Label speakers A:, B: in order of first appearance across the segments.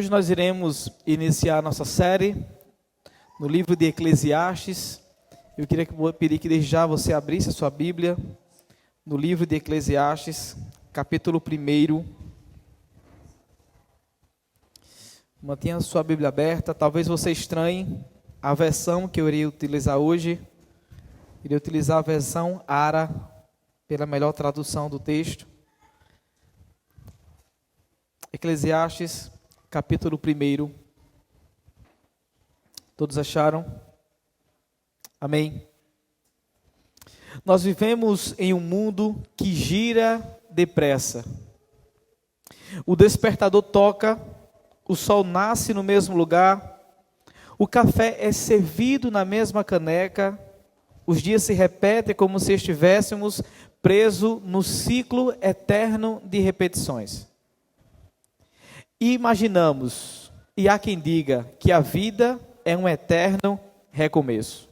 A: Hoje nós iremos iniciar nossa série no livro de Eclesiastes. Eu queria pedir que desde já você abrisse a sua Bíblia no livro de Eclesiastes, capítulo 1. Mantenha a sua Bíblia aberta. Talvez você estranhe a versão que eu irei utilizar hoje. Irei utilizar a versão ARA, pela melhor tradução do texto. Eclesiastes, capítulo 1. Todos acharam? Amém. Nós vivemos em um mundo que gira depressa. O despertador toca, o sol nasce no mesmo lugar, o café é servido na mesma caneca, os dias se repetem como se estivéssemos presos no ciclo eterno de repetições. E imaginamos, e há quem diga, que a vida é um eterno recomeço.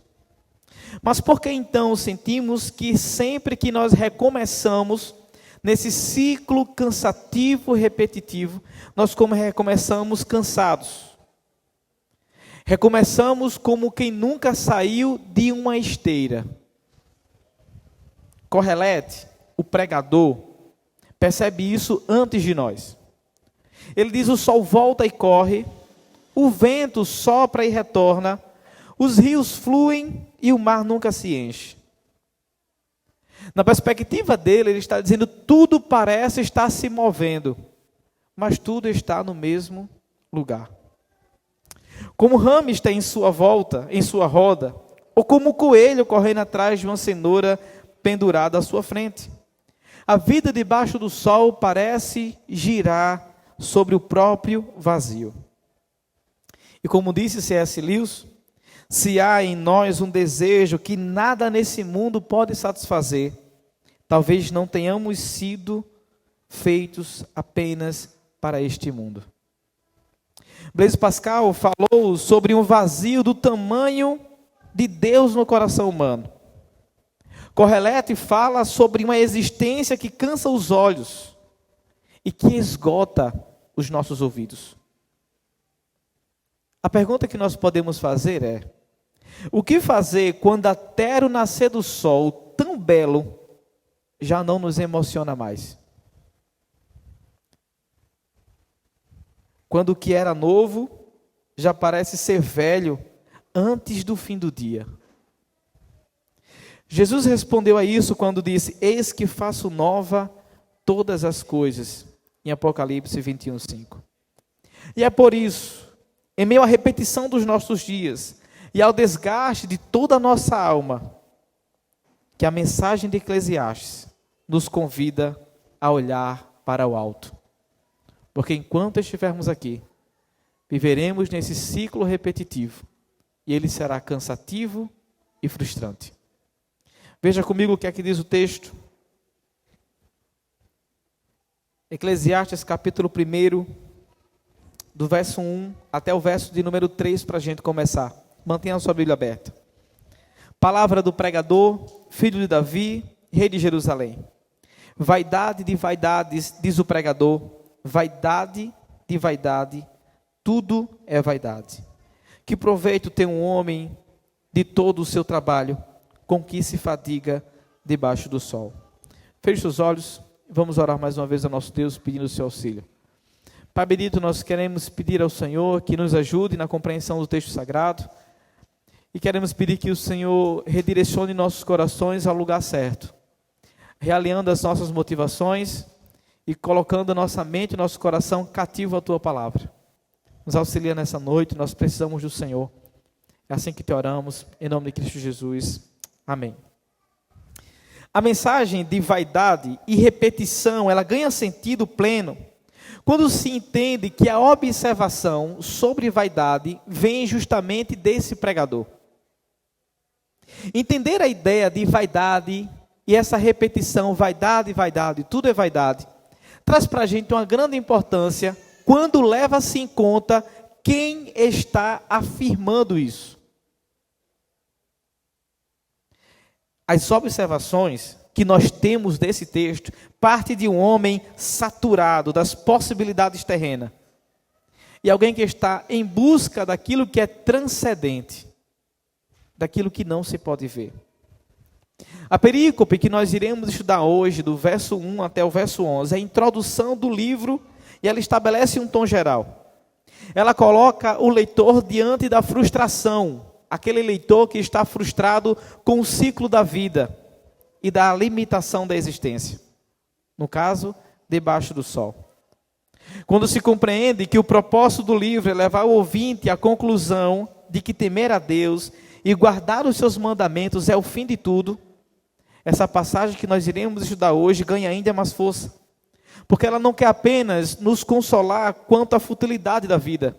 A: Mas por que então sentimos que sempre que nós recomeçamos, nesse ciclo cansativo, repetitivo, nós recomeçamos cansados? Recomeçamos como quem nunca saiu de uma esteira. Correlete, o pregador, percebe isso antes de nós. Ele diz: o sol volta e corre, o vento sopra e retorna, os rios fluem e o mar nunca se enche. Na perspectiva dele, ele está dizendo: tudo parece estar se movendo, mas tudo está no mesmo lugar. Como hamster em sua volta, em sua roda, ou como coelho correndo atrás de uma cenoura pendurada à sua frente. A vida debaixo do sol parece girar sobre o próprio vazio. E como disse C.S. Lewis, se há em nós um desejo que nada nesse mundo pode satisfazer, talvez não tenhamos sido feitos apenas para este mundo. Blaise Pascal falou sobre um vazio do tamanho de Deus no coração humano. Correlete fala sobre uma existência que cansa os olhos e que esgota os nossos ouvidos. A pergunta que nós podemos fazer é: o que fazer quando até o nascer do sol, tão belo, já não nos emociona mais? Quando o que era novo, já parece ser velho antes do fim do dia. Jesus respondeu a isso quando disse: eis que faço nova todas as coisas, em Apocalipse 21:5. E é por isso, em meio à repetição dos nossos dias, e ao desgaste de toda a nossa alma, que a mensagem de Eclesiastes nos convida a olhar para o alto. Porque enquanto estivermos aqui, viveremos nesse ciclo repetitivo, e ele será cansativo e frustrante. Veja comigo o que é que diz o texto. Eclesiastes capítulo 1, do verso 1 até o verso de número 3, para a gente começar. Mantenha a sua Bíblia aberta. Palavra do pregador, filho de Davi, rei de Jerusalém. Vaidade de vaidades, diz o pregador, vaidade de vaidade, tudo é vaidade. Que proveito tem um homem de todo o seu trabalho, com que se fadiga debaixo do sol? Feche seus olhos, vamos orar mais uma vez ao nosso Deus, pedindo o seu auxílio. Pai bendito, nós queremos pedir ao Senhor que nos ajude na compreensão do texto sagrado, e queremos pedir que o Senhor redirecione nossos corações ao lugar certo, realinhando as nossas motivações e colocando a nossa mente e nosso coração cativo à Tua palavra. Nos auxilia nessa noite, nós precisamos do Senhor. É assim que te oramos, em nome de Cristo Jesus. Amém. A mensagem de vaidade e repetição, ela ganha sentido pleno quando se entende que a observação sobre vaidade vem justamente desse pregador. Entender a ideia de vaidade e essa repetição, vaidade, vaidade, tudo é vaidade, traz para a gente uma grande importância quando leva-se em conta quem está afirmando isso. As observações que nós temos desse texto parte de um homem saturado das possibilidades terrenas. e alguém que está em busca daquilo que é transcendente, daquilo que não se pode ver. A perícope que nós iremos estudar hoje, do verso 1 até o verso 11, é a introdução do livro e ela estabelece um tom geral. Ela coloca o leitor diante da frustração, aquele leitor que está frustrado com o ciclo da vida e da limitação da existência. No caso, debaixo do sol. Quando se compreende que o propósito do livro é levar o ouvinte à conclusão de que temer a Deus e guardar os seus mandamentos é o fim de tudo, essa passagem que nós iremos estudar hoje ganha ainda mais força. Porque ela não quer apenas nos consolar quanto à futilidade da vida,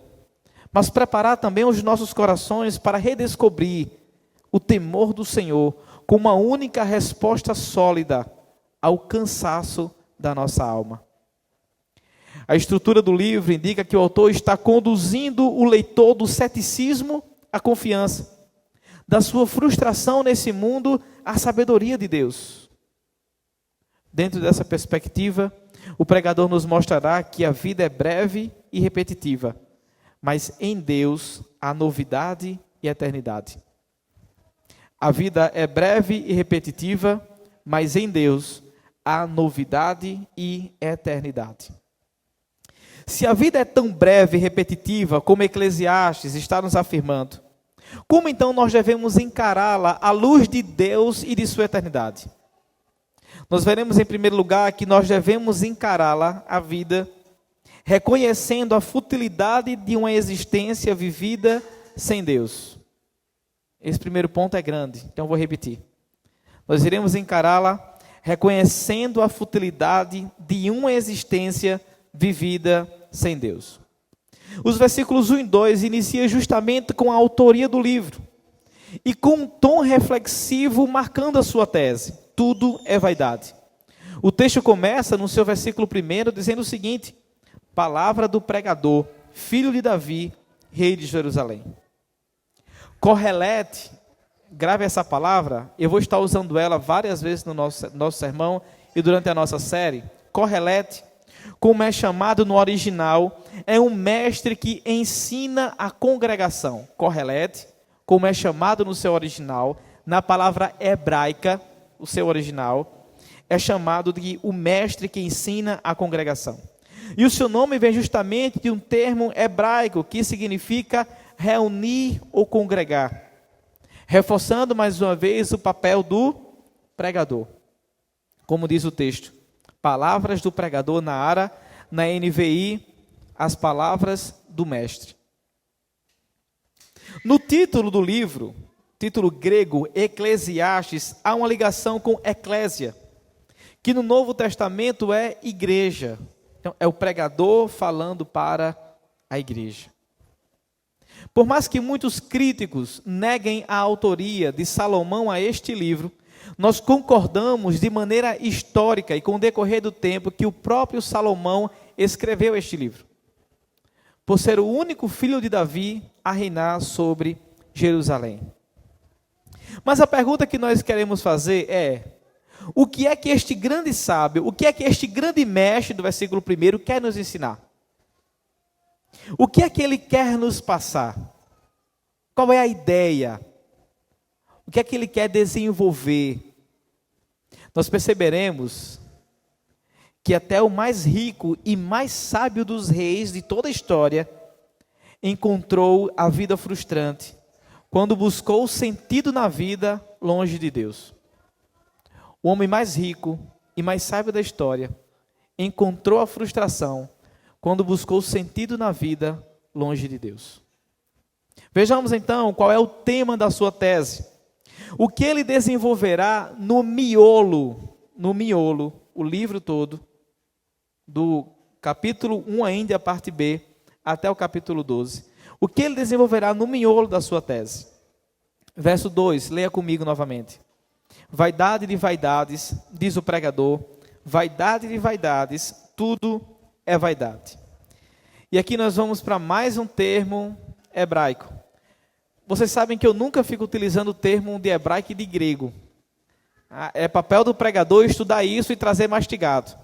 A: mas preparar também os nossos corações para redescobrir o temor do Senhor como uma única resposta sólida ao cansaço da nossa alma. A estrutura do livro indica que o autor está conduzindo o leitor do ceticismo à confiança, da sua frustração nesse mundo à sabedoria de Deus. Dentro dessa perspectiva, o pregador nos mostrará que a vida é breve e repetitiva, mas em Deus há novidade e eternidade. A vida é breve e repetitiva, mas em Deus há novidade e eternidade. Se a vida é tão breve e repetitiva como Eclesiastes está nos afirmando, como então nós devemos encará-la à luz de Deus e de sua eternidade? Nós veremos em primeiro lugar que nós devemos encará-la, a vida, reconhecendo a futilidade de uma existência vivida sem Deus. Esse primeiro ponto é grande, então eu vou repetir. Nós iremos encará-la reconhecendo a futilidade de uma existência vivida sem Deus. Os versículos 1 e 2 iniciam justamente com a autoria do livro e com um tom reflexivo marcando a sua tese: tudo é vaidade. O texto começa no seu versículo 1 dizendo o seguinte: palavra do pregador, filho de Davi, rei de Jerusalém. Correlete, grave essa palavra, eu vou estar usando ela várias vezes no nosso sermão e durante a nossa série. Correlete, como é chamado no original, é um mestre que ensina a congregação. Correlete, como é chamado no seu original, na palavra hebraica, o seu original, é chamado de o mestre que ensina a congregação. E o seu nome vem justamente de um termo hebraico que significa reunir ou congregar, reforçando mais uma vez o papel do pregador. Como diz o texto, palavras do pregador na NVI, as palavras do mestre. No título do livro, título grego Eclesiastes, há uma ligação com eclésia, que no Novo Testamento é igreja. Então, é o pregador falando para a igreja. Por mais que muitos críticos neguem a autoria de Salomão a este livro, nós concordamos de maneira histórica e com o decorrer do tempo que o próprio Salomão escreveu este livro, por ser o único filho de Davi a reinar sobre Jerusalém. Mas a pergunta que nós queremos fazer é: o que é que este grande sábio, o que é que este grande mestre do versículo 1 quer nos ensinar? O que é que ele quer nos passar? Qual é a ideia? O que é que ele quer desenvolver? Nós perceberemos que até o mais rico e mais sábio dos reis de toda a história encontrou a vida frustrante quando buscou sentido na vida longe de Deus. O homem mais rico e mais sábio da história encontrou a frustração quando buscou sentido na vida longe de Deus. Vejamos então qual é o tema da sua tese. O que ele desenvolverá no miolo, o livro todo, do capítulo 1 ainda, a parte B, até o capítulo 12. O que ele desenvolverá no miolo da sua tese? Verso 2, leia comigo novamente. Vaidade de vaidades, diz o pregador, vaidade de vaidades, tudo é vaidade. E aqui nós vamos para mais um termo hebraico. Vocês sabem que eu nunca fico utilizando o termo de hebraico e de grego. É papel do pregador estudar isso e trazer mastigado.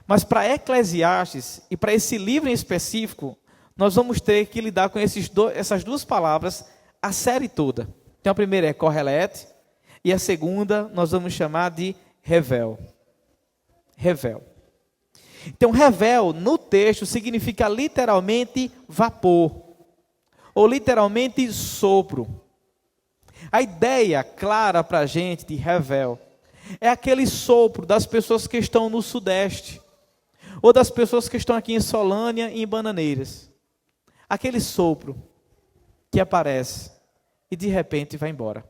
A: Mas para Eclesiastes e para esse livro em específico, nós vamos ter que lidar com essas duas palavras a série toda. Então a primeira é Correlete e a segunda nós vamos chamar de Revel. Revel. Então revel no texto significa literalmente vapor, ou literalmente sopro. A ideia clara para a gente de revel é aquele sopro das pessoas que estão no Sudeste, ou das pessoas que estão aqui em Solânia e em Bananeiras. Aquele sopro que aparece e de repente vai embora.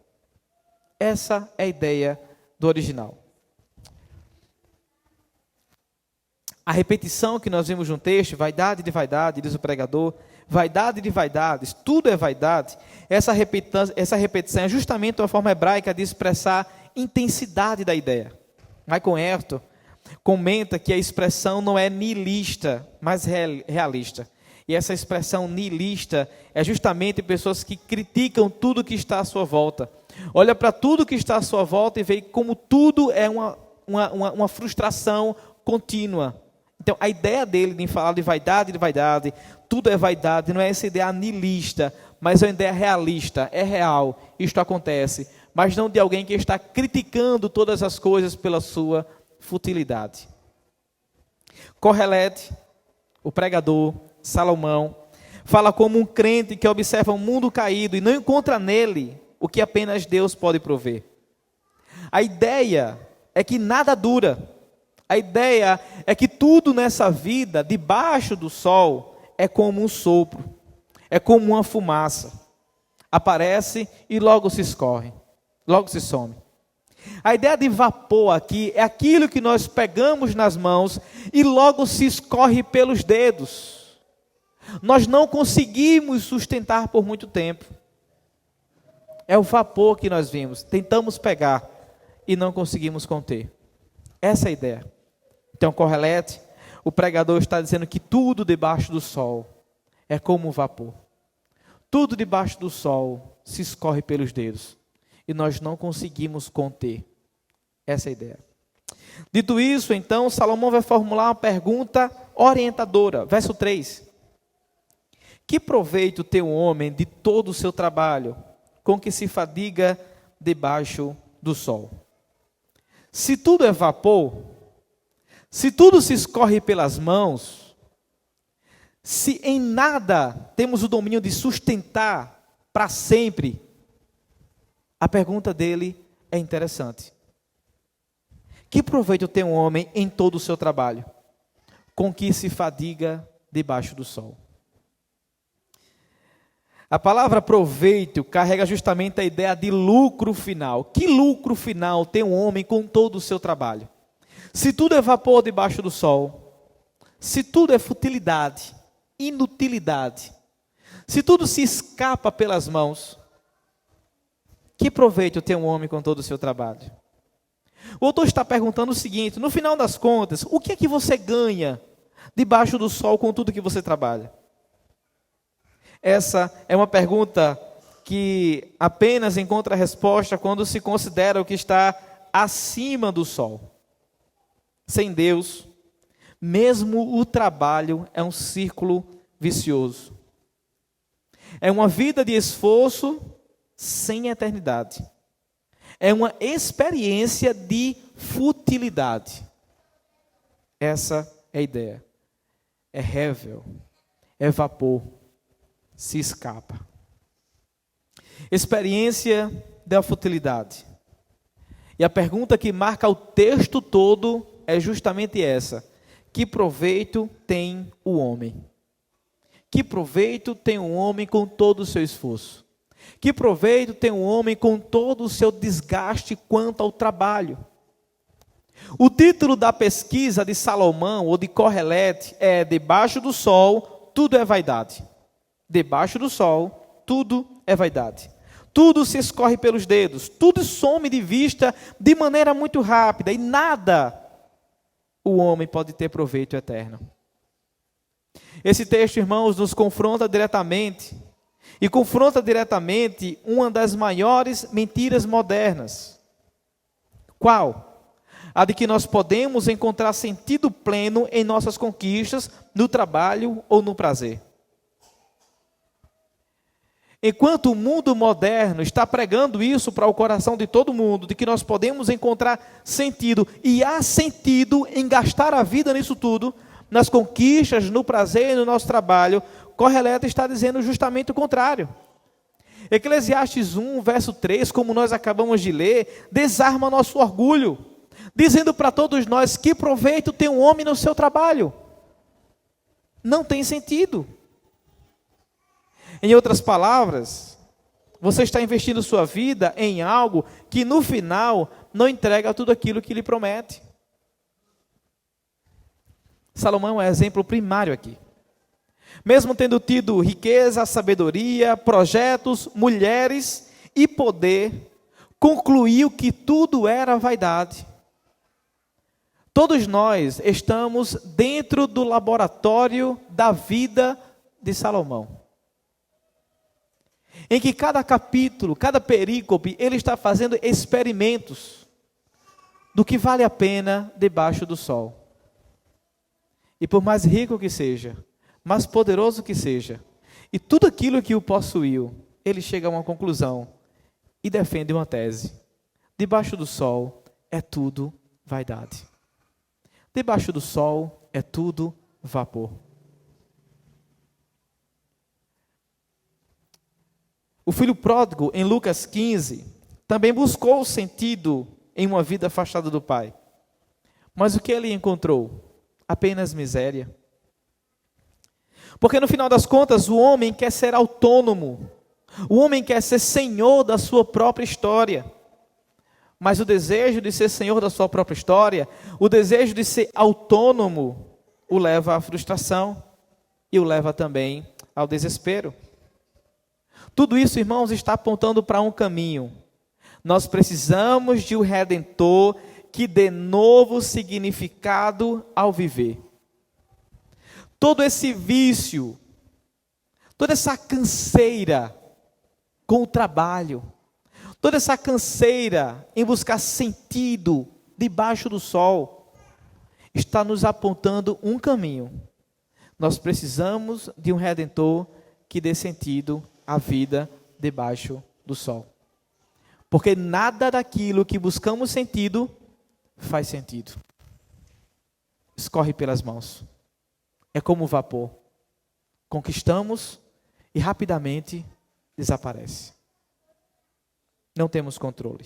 A: Essa é a ideia do original. A repetição que nós vimos no texto, vaidade de vaidade, diz o pregador, vaidade de vaidades, tudo é vaidade. Essa repetição é justamente uma forma hebraica de expressar intensidade da ideia. Michael Herto comenta que a expressão não é nihilista, mas realista. E essa expressão nihilista é justamente pessoas que criticam tudo que está à sua volta. Olha para tudo que está à sua volta e vê como tudo é uma frustração contínua. Então, a ideia dele de falar de vaidade, tudo é vaidade, não é essa ideia nihilista, mas é uma ideia realista, é real, isto acontece, mas não de alguém que está criticando todas as coisas pela sua futilidade. Correlete, o pregador, Salomão, fala como um crente que observa o mundo caído e não encontra nele o que apenas Deus pode prover. A ideia é que nada dura. A ideia é que tudo nessa vida, debaixo do sol, é como um sopro, é como uma fumaça. Aparece e logo se escorre, logo se some. A ideia de vapor aqui é aquilo que nós pegamos nas mãos e logo se escorre pelos dedos. Nós não conseguimos sustentar por muito tempo. É o vapor que nós vimos, tentamos pegar e não conseguimos conter. Essa é a ideia. Então, Correlete, o pregador está dizendo que tudo debaixo do sol é como um vapor. Tudo debaixo do sol se escorre pelos dedos e nós não conseguimos conter. Essa é a ideia. Dito isso, então, Salomão vai formular uma pergunta orientadora. Verso 3. Que proveito tem um homem de todo o seu trabalho, com que se fadiga debaixo do sol? Se tudo é vapor, se tudo se escorre pelas mãos, se em nada temos o domínio de sustentar para sempre, a pergunta dele é interessante. Que proveito tem um homem em todo o seu trabalho, com que se fadiga debaixo do sol? A palavra proveito carrega justamente a ideia de lucro final. Que lucro final tem um homem com todo o seu trabalho? Se tudo é vapor debaixo do sol, se tudo é futilidade, inutilidade, se tudo se escapa pelas mãos, que proveito tem um homem com todo o seu trabalho? O autor está perguntando o seguinte: no final das contas, o que é que você ganha debaixo do sol com tudo que você trabalha? Essa é uma pergunta que apenas encontra resposta quando se considera o que está acima do sol. Sem Deus, mesmo o trabalho é um círculo vicioso. É uma vida de esforço sem eternidade. É uma experiência de futilidade. Essa é a ideia. É revel, é vapor, se escapa. Experiência da futilidade. E a pergunta que marca o texto todo é justamente essa: que proveito tem o homem? Que proveito tem um homem com todo o seu esforço? Que proveito tem um homem com todo o seu desgaste quanto ao trabalho? O título da pesquisa de Salomão ou de Correlete é: debaixo do sol, tudo é vaidade. Debaixo do sol, tudo é vaidade. Tudo se escorre pelos dedos, tudo some de vista de maneira muito rápida e nada o homem pode ter proveito eterno. Esse texto, irmãos, nos confronta diretamente, e confronta diretamente uma das maiores mentiras modernas. Qual? A de que nós podemos encontrar sentido pleno em nossas conquistas, no trabalho ou no prazer. Enquanto o mundo moderno está pregando isso para o coração de todo mundo, de que nós podemos encontrar sentido, e há sentido em gastar a vida nisso tudo, nas conquistas, no prazer e no nosso trabalho, Correleto está dizendo justamente o contrário. Eclesiastes 1, verso 3, como nós acabamos de ler, desarma nosso orgulho, dizendo para todos nós: que proveito tem um homem no seu trabalho? Não tem sentido. Em outras palavras, você está investindo sua vida em algo que no final não entrega tudo aquilo que lhe promete. Salomão é exemplo primário aqui. Mesmo tendo tido riqueza, sabedoria, projetos, mulheres e poder, concluiu que tudo era vaidade. Todos nós estamos dentro do laboratório da vida de Salomão, em que cada capítulo, cada perícope, ele está fazendo experimentos do que vale a pena debaixo do sol. E por mais rico que seja, mais poderoso que seja, e tudo aquilo que o possuiu, ele chega a uma conclusão e defende uma tese: debaixo do sol é tudo vaidade. Debaixo do sol é tudo vapor. O filho pródigo, em Lucas 15, também buscou o sentido em uma vida afastada do pai. Mas o que ele encontrou? Apenas miséria. Porque no final das contas, o homem quer ser autônomo. O homem quer ser senhor da sua própria história. Mas o desejo de ser senhor da sua própria história, o desejo de ser autônomo, o leva à frustração e o leva também ao desespero. Tudo isso, irmãos, está apontando para um caminho. Nós precisamos de um Redentor que dê novo significado ao viver. Todo esse vício, toda essa canseira com o trabalho, toda essa canseira em buscar sentido debaixo do sol, está nos apontando um caminho. Nós precisamos de um Redentor que dê sentido à vida debaixo do sol. Porque nada daquilo que buscamos sentido faz sentido. Escorre pelas mãos. É como o vapor. Conquistamos e rapidamente desaparece. Não temos controle.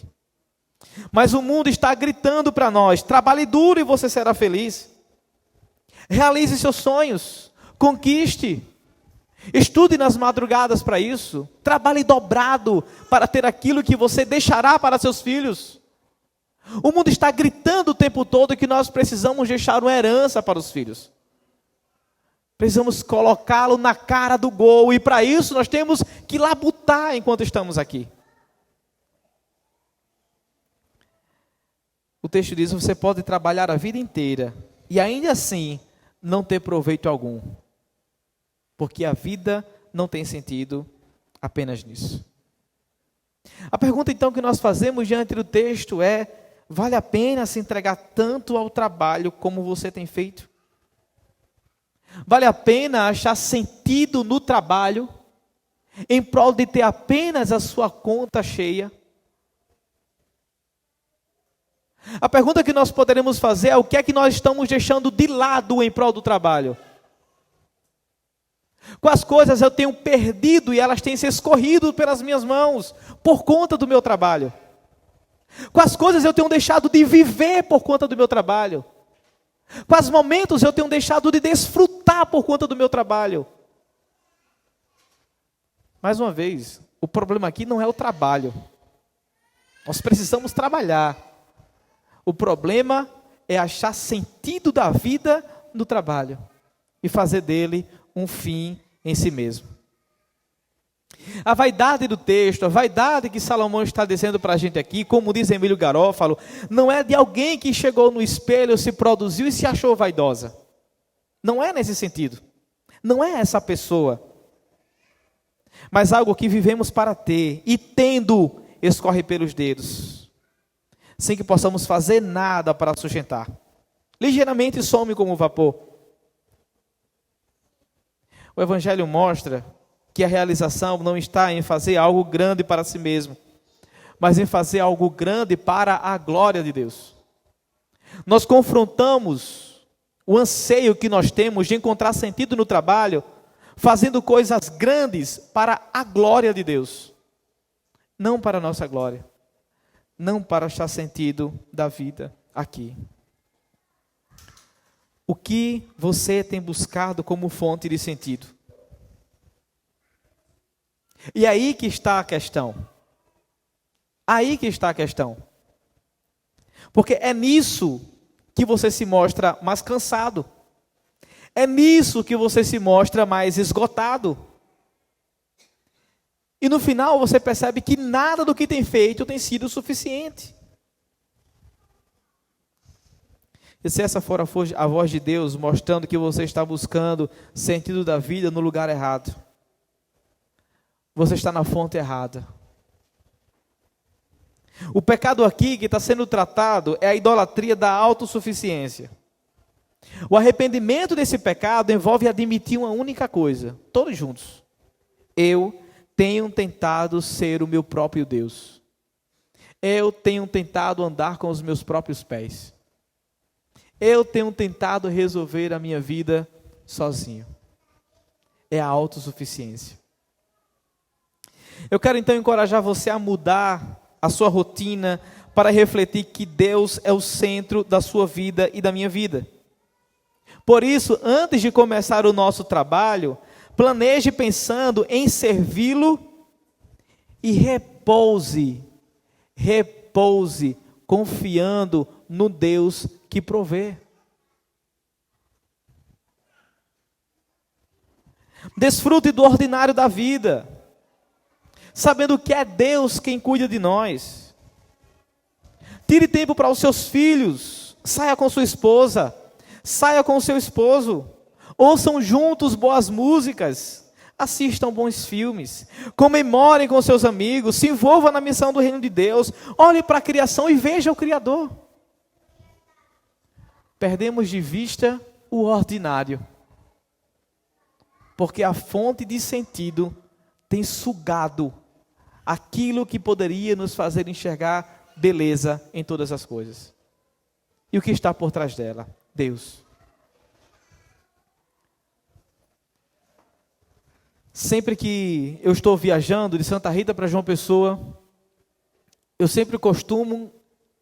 A: Mas o mundo está gritando para nós: trabalhe duro e você será feliz. Realize seus sonhos. Conquiste. Estude nas madrugadas para isso. Trabalhe dobrado para ter aquilo que você deixará para seus filhos. O mundo está gritando o tempo todo que nós precisamos deixar uma herança para os filhos. Precisamos colocá-lo na cara do gol. E para isso nós temos que labutar enquanto estamos aqui. O texto diz: você pode trabalhar a vida inteira e ainda assim não ter proveito algum. Porque a vida não tem sentido apenas nisso. A pergunta então que nós fazemos diante do texto é: vale a pena se entregar tanto ao trabalho como você tem feito? Vale a pena achar sentido no trabalho em prol de ter apenas a sua conta cheia? A pergunta que nós poderemos fazer é: o que é que nós estamos deixando de lado em prol do trabalho? Quais coisas eu tenho perdido e elas têm se escorrido pelas minhas mãos por conta do meu trabalho? Quais coisas eu tenho deixado de viver por conta do meu trabalho? Quais momentos eu tenho deixado de desfrutar por conta do meu trabalho? Mais uma vez, o problema aqui não é o trabalho. Nós precisamos trabalhar. O problema é achar sentido da vida no trabalho e fazer dele um fim em si mesmo. A vaidade do texto, a vaidade que Salomão está dizendo para a gente aqui, como diz Emílio Garófalo, não é de alguém que chegou no espelho, se produziu e se achou vaidosa. Não é nesse sentido. Não é essa pessoa. Mas algo que vivemos para ter, e tendo, escorre pelos dedos, sem que possamos fazer nada para sustentar. Ligeiramente some como vapor. O Evangelho mostra que a realização não está em fazer algo grande para si mesmo, mas em fazer algo grande para a glória de Deus. Nós confrontamos o anseio que nós temos de encontrar sentido no trabalho, fazendo coisas grandes para a glória de Deus, não para a nossa glória, não para achar sentido da vida aqui. O que você tem buscado como fonte de sentido? E aí que está a questão. Aí que está a questão. Porque é nisso que você se mostra mais cansado. É nisso que você se mostra mais esgotado. E no final você percebe que nada do que tem feito tem sido suficiente. E se essa for a voz de Deus mostrando que você está buscando sentido da vida no lugar errado, você está na fonte errada. O pecado aqui que está sendo tratado é a idolatria da autossuficiência. O arrependimento desse pecado envolve admitir uma única coisa, todos juntos. Eu tenho tentado ser o meu próprio Deus. Eu tenho tentado andar com os meus próprios pés. Eu tenho tentado resolver a minha vida sozinho. É a autossuficiência. Eu quero então encorajar você a mudar a sua rotina para refletir que Deus é o centro da sua vida e da minha vida. Por isso, antes de começar o nosso trabalho, planeje pensando em servi-lo e repouse, confiando no Deus que provê. Desfrute do ordinário da vida, sabendo que é Deus quem cuida de nós. Tire tempo para os seus filhos, saia com sua esposa, saia com o seu esposo, ouçam juntos boas músicas, assistam bons filmes, comemorem com seus amigos, se envolvam na missão do reino de Deus, olhe para a criação e veja o Criador. Perdemos de vista o ordinário, porque a fonte de sentido tem sugado aquilo que poderia nos fazer enxergar beleza em todas as coisas. E o que está por trás dela? Deus. Sempre que eu estou viajando de Santa Rita para João Pessoa, eu sempre costumo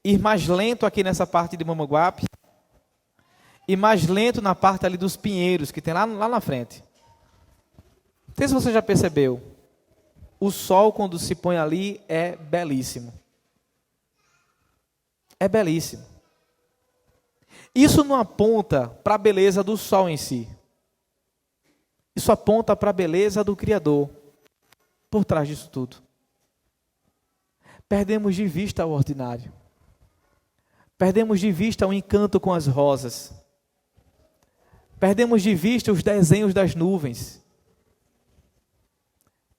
A: ir mais lento aqui nessa parte de Mamanguape e mais lento na parte ali dos Pinheiros, que tem lá na frente. Não sei se você já percebeu. O sol, quando se põe ali, é belíssimo. É belíssimo. Isso não aponta para a beleza do sol em si. Isso aponta para a beleza do Criador por trás disso tudo. Perdemos de vista o ordinário. Perdemos de vista o encanto com as rosas. Perdemos de vista os desenhos das nuvens.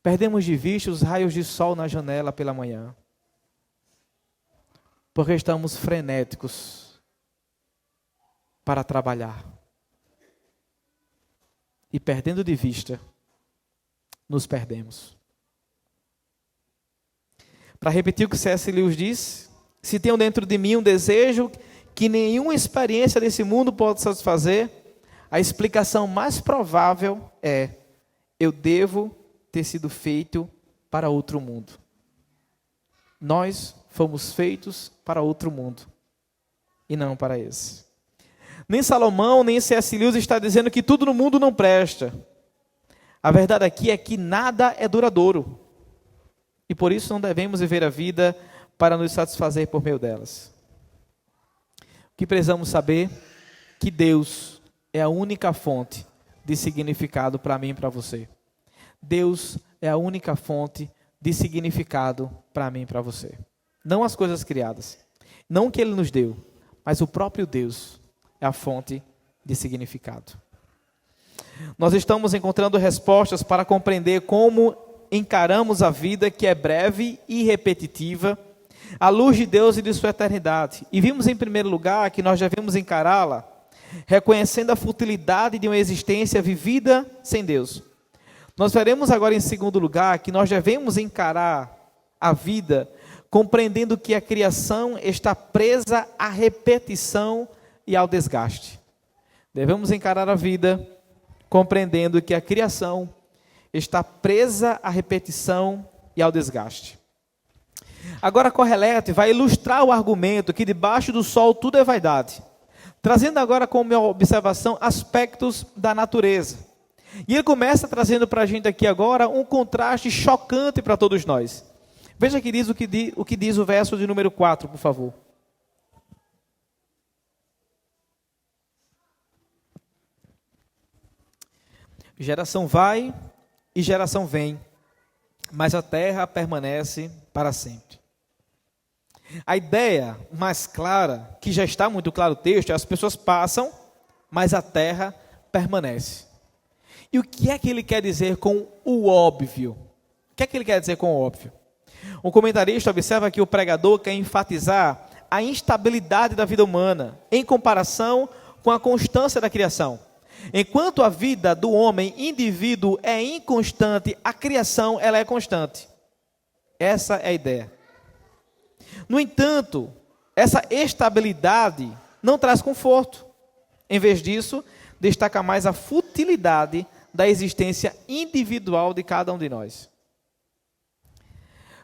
A: Perdemos de vista os raios de sol na janela pela manhã. Porque estamos frenéticos para trabalhar. E perdendo de vista, nos perdemos. Para repetir o que C.S. Lewis diz, se tenho dentro de mim um desejo que nenhuma experiência desse mundo pode satisfazer, a explicação mais provável é: eu devo ter sido feito para outro mundo. Nós fomos feitos para outro mundo e não para esse. Nem Salomão, nem C.S. Lewis está dizendo que tudo no mundo não presta. A verdade aqui é que nada é duradouro. E por isso não devemos viver a vida para nos satisfazer por meio delas. O que precisamos saber? Que Deus é a única fonte de significado para mim e para você. Deus é a única fonte de significado para mim e para você. Não as coisas criadas. Não o que Ele nos deu, mas o próprio Deus é a fonte de significado. Nós estamos encontrando respostas para compreender como encaramos a vida, que é breve e repetitiva, à luz de Deus e de sua eternidade. E vimos em primeiro lugar que nós devemos encará-la reconhecendo a futilidade de uma existência vivida sem Deus. Nós veremos agora em segundo lugar que nós devemos encarar a vida compreendendo que a criação está presa à repetição e ao desgaste. Devemos encarar a vida compreendendo que a criação está presa à repetição e ao desgaste. Agora Koheleth vai ilustrar o argumento que debaixo do sol tudo é vaidade, trazendo agora como observação aspectos da natureza. E ele começa trazendo para a gente aqui agora um contraste chocante para todos nós. Veja que diz o que diz o verso de número 4, por favor. Geração vai e geração vem, mas a terra permanece para sempre. A ideia mais clara, que já está muito claro o texto, é as pessoas passam, mas a terra permanece. E o que é que ele quer dizer com o óbvio? O que é que ele quer dizer com o óbvio? Um comentarista observa que o pregador quer enfatizar a instabilidade da vida humana em comparação com a constância da criação. Enquanto a vida do homem, indivíduo, é inconstante, a criação ela é constante. Essa é a ideia. No entanto, essa estabilidade não traz conforto. Em vez disso, destaca mais a futilidade da existência individual de cada um de nós.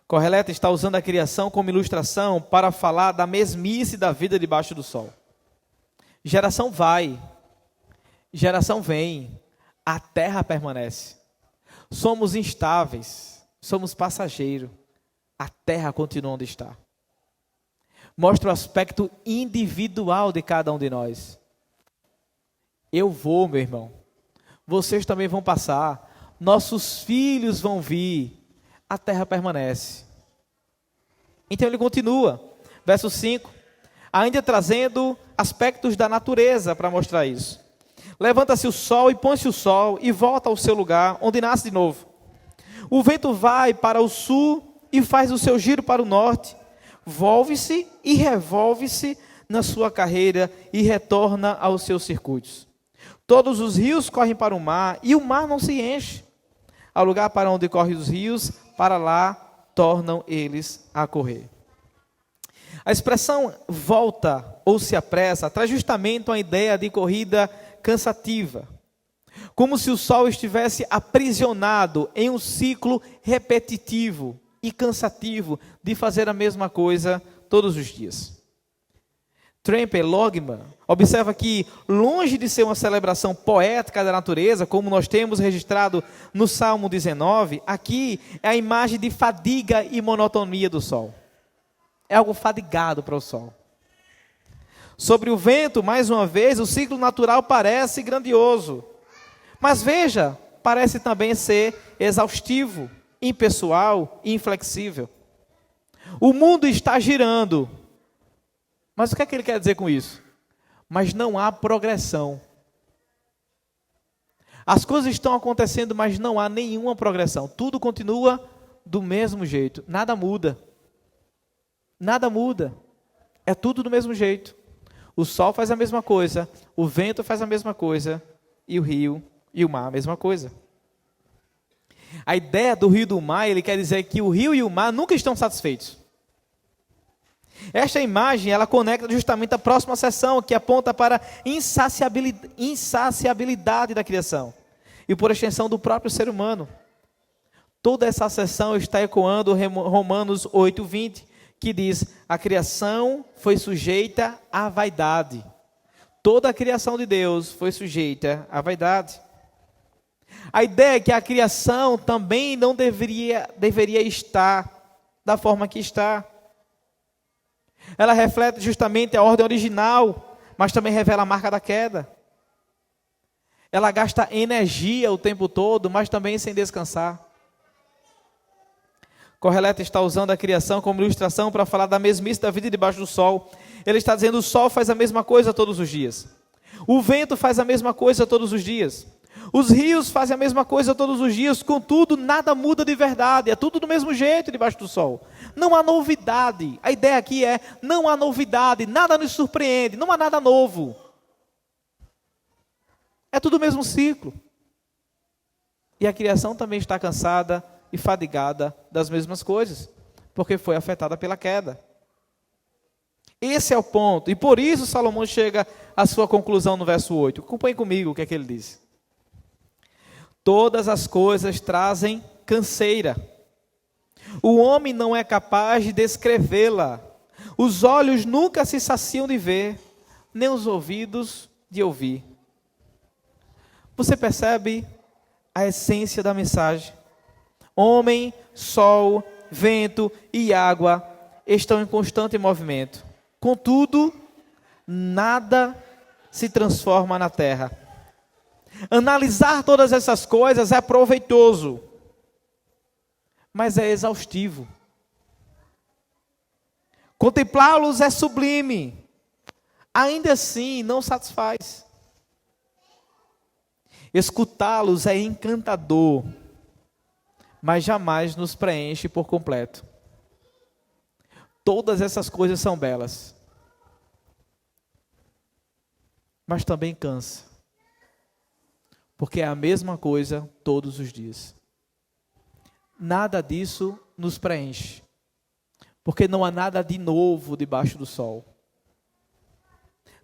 A: Koheleth está usando a criação como ilustração para falar da mesmice da vida debaixo do sol. Geração vai, geração vem, a terra permanece. Somos instáveis, somos passageiros, a terra continua onde está. Mostra o aspecto individual de cada um de nós. Eu vou, meu irmão. Vocês também vão passar. Nossos filhos vão vir. A terra permanece. Então ele continua. Verso 5. Ainda trazendo aspectos da natureza para mostrar isso. Levanta-se o sol e põe-se o sol e volta ao seu lugar, onde nasce de novo. O vento vai para o sul e faz o seu giro para o norte. Volve-se e revolve-se na sua carreira e retorna aos seus circuitos. Todos os rios correm para o mar e o mar não se enche. Ao lugar para onde correm os rios, para lá tornam eles a correr. A expressão volta ou se apressa traz justamente uma ideia de corrida cansativa. Como se o sol estivesse aprisionado em um ciclo repetitivo e cansativo de fazer a mesma coisa todos os dias. Tremper Logman observa que, longe de ser uma celebração poética da natureza, como nós temos registrado no Salmo 19, aqui é a imagem de fadiga e monotonia do sol. É algo fadigado para o sol. Sobre o vento, mais uma vez, o ciclo natural parece grandioso. Mas veja, parece também ser exaustivo, impessoal e inflexível. O mundo está girando. Mas o que é que ele quer dizer com isso? Mas não há progressão. As coisas estão acontecendo, mas não há nenhuma progressão. Tudo continua do mesmo jeito. Nada muda. Nada muda. É tudo do mesmo jeito. O sol faz a mesma coisa, o vento faz a mesma coisa, e o rio e o mar a mesma coisa. A ideia do rio e do mar, ele quer dizer que o rio e o mar nunca estão satisfeitos. Esta imagem, ela conecta justamente a próxima seção, que aponta para a insaciabilidade da criação, e por extensão do próprio ser humano. Toda essa seção está ecoando Romanos 8:20, que diz: a criação foi sujeita à vaidade. Toda a criação de Deus foi sujeita à vaidade. A ideia é que a criação também não deveria estar da forma que está. Ela reflete justamente a ordem original, mas também revela a marca da queda. Ela gasta energia o tempo todo, mas também sem descansar. Koheleth está usando a criação como ilustração para falar da mesmice da vida debaixo do sol. Ele está dizendo que o sol faz a mesma coisa todos os dias. O vento faz a mesma coisa todos os dias. Os rios fazem a mesma coisa todos os dias, contudo, nada muda de verdade, é tudo do mesmo jeito debaixo do sol. Não há novidade. A ideia aqui é, não há novidade, nada nos surpreende, não há nada novo. É tudo o mesmo ciclo. E a criação também está cansada e fadigada das mesmas coisas, porque foi afetada pela queda. Esse é o ponto. E por isso Salomão chega à sua conclusão no verso 8. Acompanhe comigo o que é que ele diz. Todas as coisas trazem canseira. O homem não é capaz de descrevê-la. Os olhos nunca se saciam de ver, nem os ouvidos de ouvir. Você percebe a essência da mensagem? Homem, sol, vento e água estão em constante movimento. Contudo, nada se transforma na terra. Analisar todas essas coisas é proveitoso, mas é exaustivo. Contemplá-los é sublime, ainda assim não satisfaz. Escutá-los é encantador, mas jamais nos preenche por completo. Todas essas coisas são belas, mas também cansa, porque é a mesma coisa todos os dias. Nada disso nos preenche, porque não há nada de novo debaixo do sol.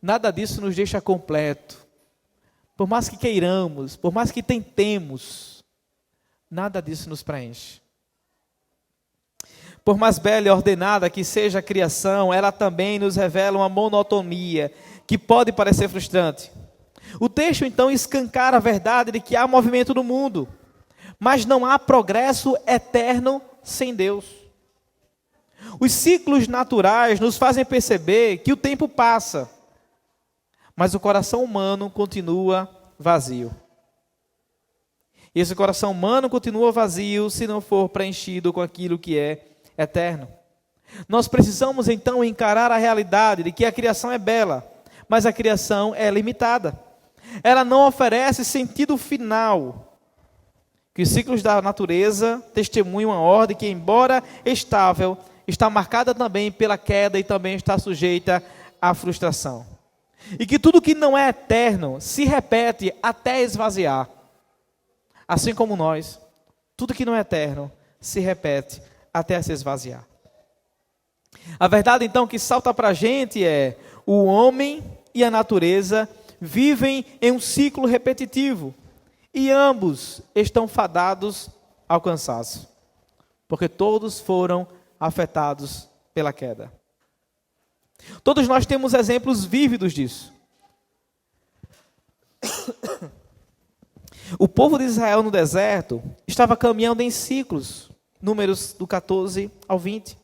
A: Nada disso nos deixa completo. Por mais que queiramos, por mais que tentemos, nada disso nos preenche. Por mais bela e ordenada que seja a criação, ela também nos revela uma monotonia que pode parecer frustrante. O texto então escancara a verdade de que há movimento no mundo, mas não há progresso eterno sem Deus. Os ciclos naturais nos fazem perceber que o tempo passa, mas o coração humano continua vazio. E esse coração humano continua vazio se não for preenchido com aquilo que é eterno. Nós precisamos então encarar a realidade de que a criação é bela, mas a criação é limitada. Ela não oferece sentido final. Que os ciclos da natureza testemunham uma ordem que, embora estável, está marcada também pela queda e também está sujeita à frustração. E que tudo que não é eterno se repete até esvaziar. Assim como nós, tudo que não é eterno se repete até se esvaziar. A verdade então que salta para a gente é: o homem e a natureza vivem em um ciclo repetitivo, e ambos estão fadados ao cansaço, porque todos foram afetados pela queda. Todos nós temos exemplos vívidos disso. O povo de Israel no deserto estava caminhando em ciclos, Números do 14 ao 20.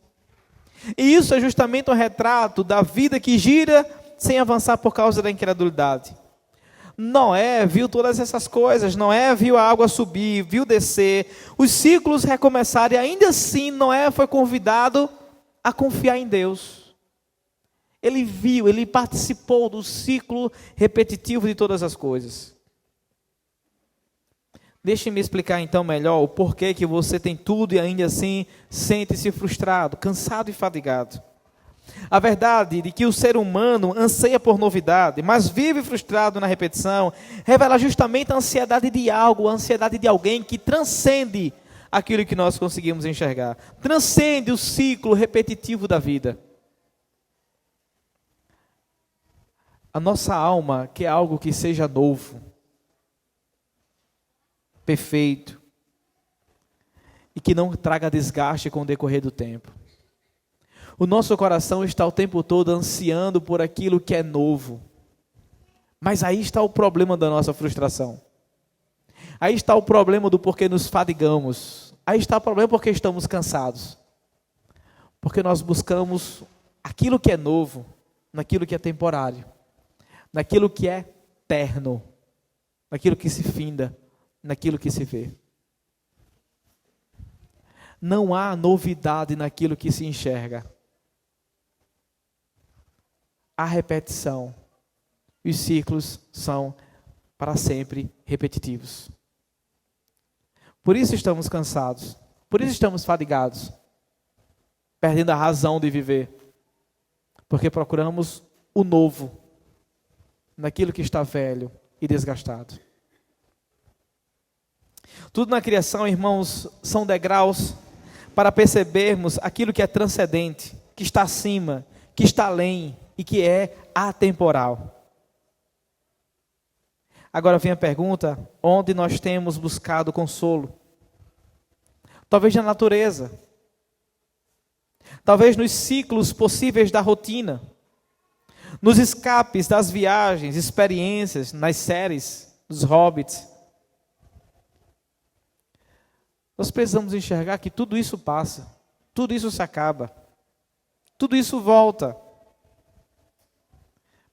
A: E isso é justamente um retrato da vida que gira sem avançar por causa da incredulidade. Noé viu todas essas coisas, Noé viu a água subir, viu descer, os ciclos recomeçaram, e ainda assim Noé foi convidado a confiar em Deus. Ele viu, ele participou do ciclo repetitivo de todas as coisas. Deixe-me explicar então melhor o porquê que você tem tudo e ainda assim sente-se frustrado, cansado e fadigado. A verdade de que o ser humano anseia por novidade, mas vive frustrado na repetição, revela justamente a ansiedade de algo, a ansiedade de alguém que transcende aquilo que nós conseguimos enxergar. Transcende o ciclo repetitivo da vida. A nossa alma quer algo que seja novo, perfeito, e que não traga desgaste com o decorrer do tempo. O nosso coração está o tempo todo ansiando por aquilo que é novo. Mas aí está o problema da nossa frustração. Aí está o problema do porquê nos fadigamos. Aí está o problema porque estamos cansados. Porque nós buscamos aquilo que é novo, naquilo que é temporário, naquilo que é eterno, naquilo que se finda, naquilo que se vê. Não há novidade naquilo que se enxerga. Há repetição. Os ciclos são para sempre repetitivos. Por isso estamos cansados. Por isso estamos fadigados. Perdendo a razão de viver. Porque procuramos o novo naquilo que está velho e desgastado. Tudo na criação, irmãos, são degraus para percebermos aquilo que é transcendente, que está acima, que está além e que é atemporal. Agora vem a pergunta: onde nós temos buscado consolo? Talvez na natureza, talvez nos ciclos possíveis da rotina, nos escapes das viagens, experiências, nas séries, dos hobbits. Nós precisamos enxergar que tudo isso passa, tudo isso se acaba, tudo isso volta.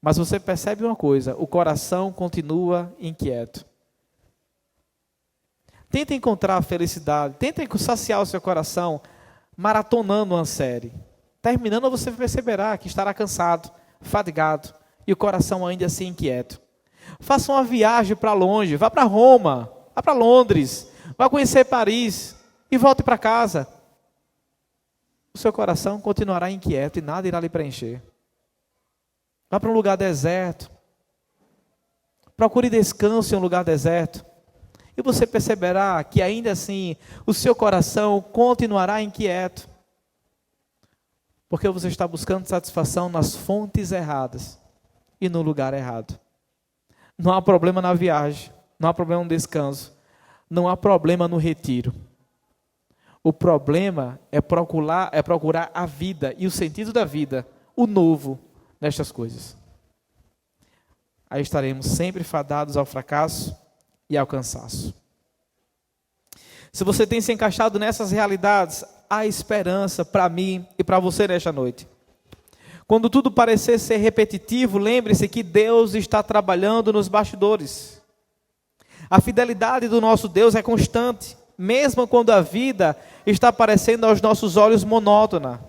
A: Mas você percebe uma coisa: o coração continua inquieto. Tenta encontrar a felicidade, tenta saciar o seu coração maratonando uma série. Terminando, você perceberá que estará cansado, fadigado e o coração ainda assim inquieto. Faça uma viagem para longe, vá para Roma, vá para Londres, vá conhecer Paris e volte para casa. O seu coração continuará inquieto e nada irá lhe preencher. Vá para um lugar deserto. Procure descanso em um lugar deserto. E você perceberá que ainda assim o seu coração continuará inquieto. Porque você está buscando satisfação nas fontes erradas e no lugar errado. Não há problema na viagem, não há problema no descanso, não há problema no retiro. O problema é procurar a vida e o sentido da vida, o novo, nestas coisas. Aí estaremos sempre fadados ao fracasso e ao cansaço. Se você tem se encaixado nessas realidades, há esperança para mim e para você nesta noite. Quando tudo parecer ser repetitivo, lembre-se que Deus está trabalhando nos bastidores. A fidelidade do nosso Deus é constante, mesmo quando a vida está parecendo aos nossos olhos monótona.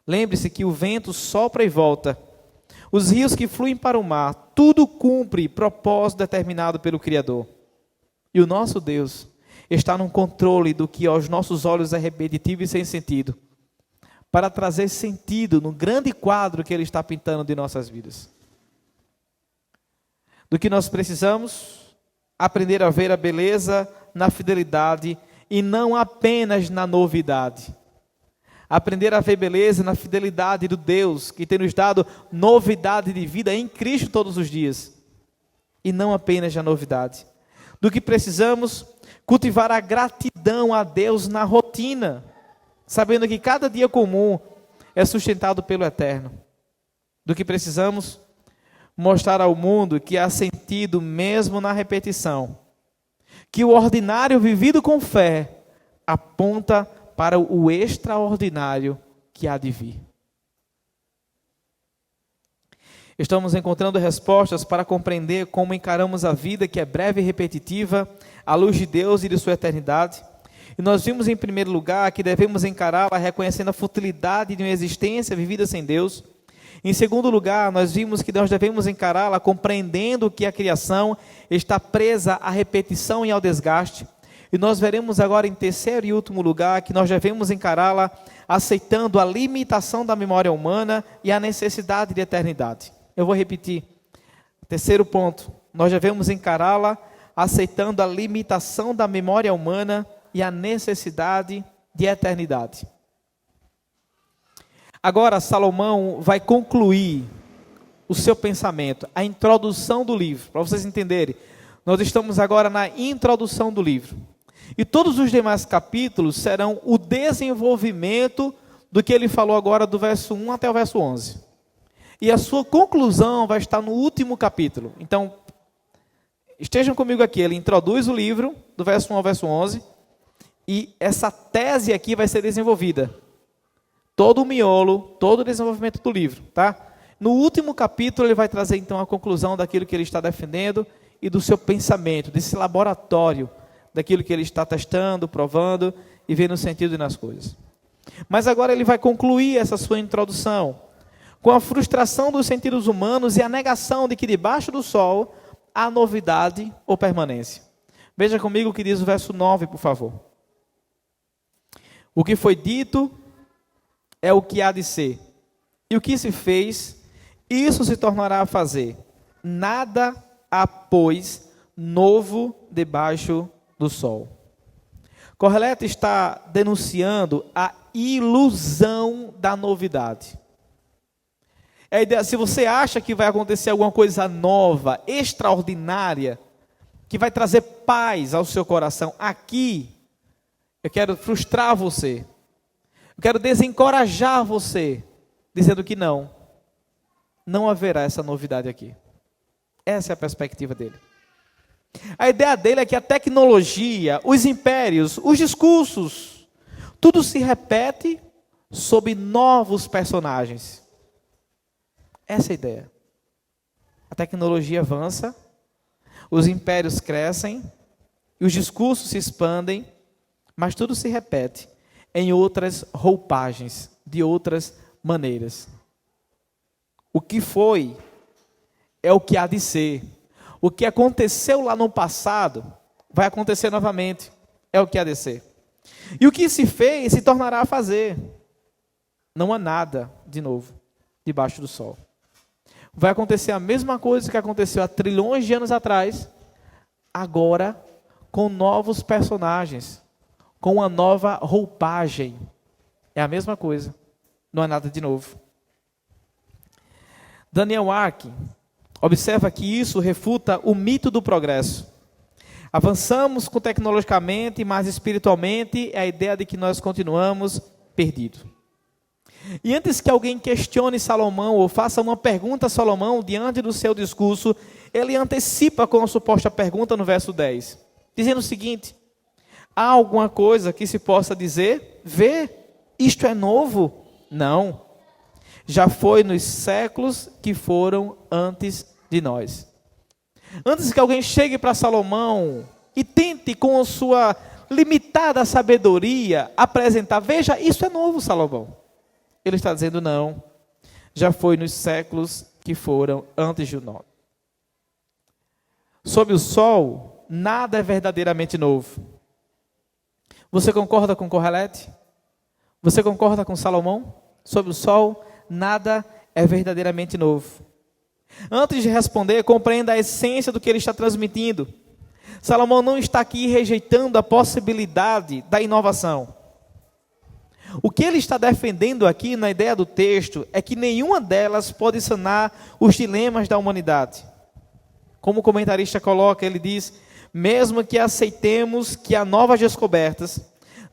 A: Lembre-se que o vento sopra e volta. Os rios que fluem para o mar, tudo cumpre propósito determinado pelo Criador. E o nosso Deus está no controle do que aos nossos olhos é repetitivo e sem sentido, para trazer sentido no grande quadro que Ele está pintando de nossas vidas. Do que nós precisamos? Aprender a ver a beleza na fidelidade e não apenas na novidade. Aprender a ver beleza na fidelidade do Deus que tem nos dado novidade de vida em Cristo todos os dias. E não apenas na novidade. Do que precisamos? Cultivar a gratidão a Deus na rotina, sabendo que cada dia comum é sustentado pelo Eterno. Do que precisamos? Mostrar ao mundo que há sentido mesmo na repetição. Que o ordinário vivido com fé aponta para o extraordinário que há de vir. Estamos encontrando respostas para compreender como encaramos a vida que é breve e repetitiva, à luz de Deus e de sua eternidade. E nós vimos em primeiro lugar que devemos encará-la reconhecendo a futilidade de uma existência vivida sem Deus. Em segundo lugar, nós vimos que nós devemos encará-la compreendendo que a criação está presa à repetição e ao desgaste. E nós veremos agora em terceiro e último lugar que nós devemos encará-la aceitando a limitação da memória humana e a necessidade de eternidade. Eu vou repetir. Terceiro ponto, nós devemos encará-la aceitando a limitação da memória humana e a necessidade de eternidade. Agora Salomão vai concluir o seu pensamento, a introdução do livro, para vocês entenderem. Nós estamos agora na introdução do livro. E todos os demais capítulos serão o desenvolvimento do que ele falou agora do verso 1 até o verso 11. E a sua conclusão vai estar no último capítulo. Então, estejam comigo aqui. Ele introduz o livro, do verso 1 ao verso 11. E essa tese aqui vai ser desenvolvida. Todo o miolo, todo o desenvolvimento do livro, tá? No último capítulo, ele vai trazer então a conclusão daquilo que ele está defendendo e do seu pensamento, desse laboratório, daquilo que ele está testando, provando e vendo o sentido nas coisas. Mas agora ele vai concluir essa sua introdução com a frustração dos sentidos humanos e a negação de que debaixo do sol há novidade ou permanência. Veja comigo o que diz o verso 9, por favor. O que foi dito é o que há de ser, e o que se fez, isso se tornará a fazer. Nada há, pois, novo debaixo do sol. Kohelet está denunciando a ilusão da novidade. É a ideia, se você acha que vai acontecer alguma coisa nova, extraordinária, que vai trazer paz ao seu coração, aqui, eu quero frustrar você. Eu quero desencorajar você, dizendo que não haverá essa novidade aqui. Essa é a perspectiva dele. A ideia dele é que a tecnologia, os impérios, os discursos, tudo se repete sob novos personagens. Essa é a ideia. A tecnologia avança, os impérios crescem, e os discursos se expandem, mas tudo se repete em outras roupagens, de outras maneiras. O que foi é o que há de ser. O que aconteceu lá no passado vai acontecer novamente. É o que há de ser. E o que se fez se tornará a fazer. Não há nada de novo debaixo do sol. Vai acontecer a mesma coisa que aconteceu há trilhões de anos atrás, agora com novos personagens, com uma nova roupagem. É a mesma coisa. Não há nada de novo. Daniel Ark observa que isso refuta o mito do progresso. Avançamos tecnologicamente, mas espiritualmente é a ideia de que nós continuamos perdidos. E antes que alguém questione Salomão ou faça uma pergunta a Salomão diante do seu discurso, ele antecipa com a suposta pergunta no verso 10, dizendo o seguinte: há alguma coisa que se possa dizer? Vê, isto é novo? Não. Já foi nos séculos que foram antes de nós. Antes que alguém chegue para Salomão e tente com a sua limitada sabedoria apresentar, veja, isso é novo, Salomão. Ele está dizendo não, já foi nos séculos que foram antes de nós. Sob o sol, nada é verdadeiramente novo. Você concorda com Kohelet? Você concorda com Salomão? Sob o sol, nada é verdadeiramente novo. Antes de responder, compreenda a essência do que ele está transmitindo. Salomão não está aqui rejeitando a possibilidade da inovação. O que ele está defendendo aqui na ideia do texto é que nenhuma delas pode sanar os dilemas da humanidade. Como o comentarista coloca, ele diz: mesmo que aceitemos que há novas descobertas,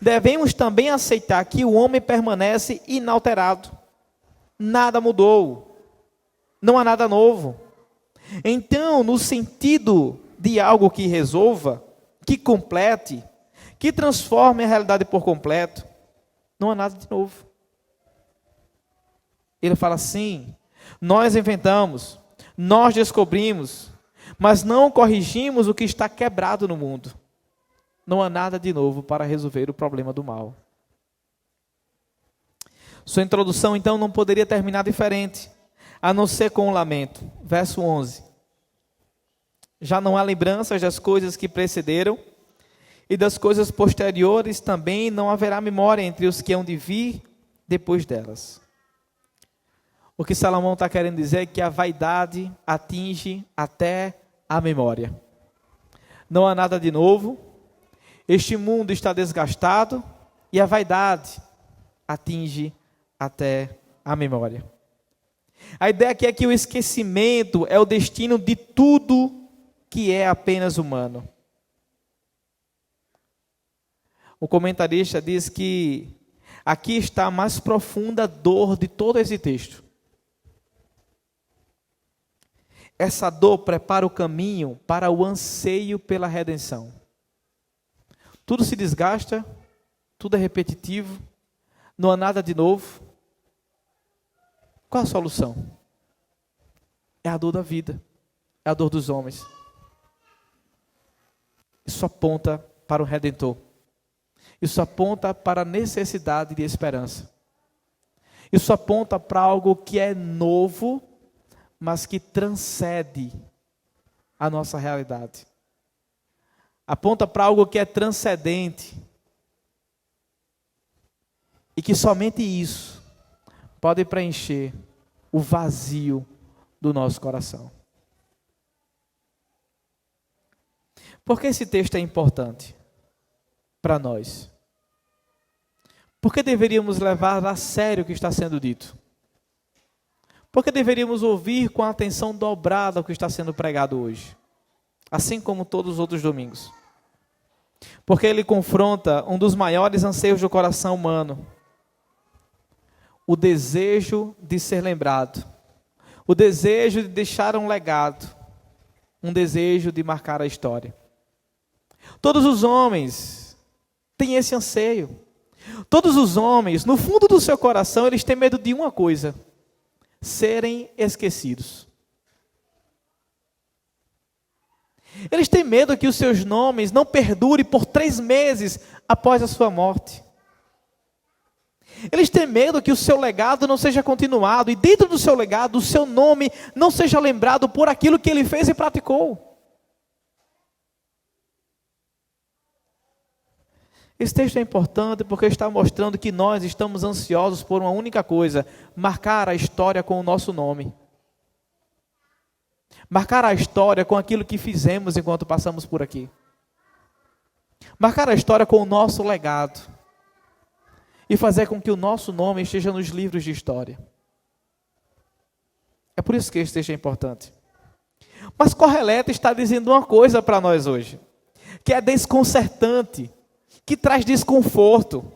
A: devemos também aceitar que o homem permanece inalterado. Nada mudou. Não há nada novo. Então, no sentido de algo que resolva, que complete, que transforme a realidade por completo, não há nada de novo. Ele fala assim: nós inventamos, nós descobrimos, mas não corrigimos o que está quebrado no mundo. Não há nada de novo para resolver o problema do mal. Sua introdução, então, não poderia terminar diferente, a não ser com um lamento. Verso 11. Já não há lembranças das coisas que precederam, e das coisas posteriores também não haverá memória entre os que hão de vir depois delas. O que Salomão está querendo dizer é que a vaidade atinge até a memória. Não há nada de novo, este mundo está desgastado e a vaidade atinge até a memória. A ideia aqui é que o esquecimento é o destino de tudo que é apenas humano. O comentarista diz que aqui está a mais profunda dor de todo esse texto. Essa dor prepara o caminho para o anseio pela redenção. Tudo se desgasta, tudo é repetitivo, não há nada de novo. Qual a solução? É a dor da vida, é a dor dos homens. Isso aponta para o Redentor. Isso aponta para a necessidade de esperança. Isso aponta para algo que é novo, mas que transcende a nossa realidade. Aponta para algo que é transcendente. E que somente isso pode preencher o vazio do nosso coração. Por que esse texto é importante para nós? Por que deveríamos levar a sério o que está sendo dito? Por que deveríamos ouvir com a atenção dobrada o que está sendo pregado hoje? Assim como todos os outros domingos. Porque ele confronta um dos maiores anseios do coração humano. O desejo de ser lembrado. O desejo de deixar um legado. Um desejo de marcar a história. Todos os homens têm esse anseio. Todos os homens, no fundo do seu coração, eles têm medo de uma coisa: serem esquecidos. Eles têm medo que os seus nomes não perdurem por 3 meses após a sua morte. Eles têm medo que o seu legado não seja continuado e dentro do seu legado, o seu nome não seja lembrado por aquilo que ele fez e praticou. Esse texto é importante porque está mostrando que nós estamos ansiosos por uma única coisa: marcar a história com o nosso nome. Marcar a história com aquilo que fizemos enquanto passamos por aqui. Marcar a história com o nosso legado. E fazer com que o nosso nome esteja nos livros de história. É por isso que esse texto é importante. Mas Correleto está dizendo uma coisa para nós hoje, que é desconcertante, que traz desconforto.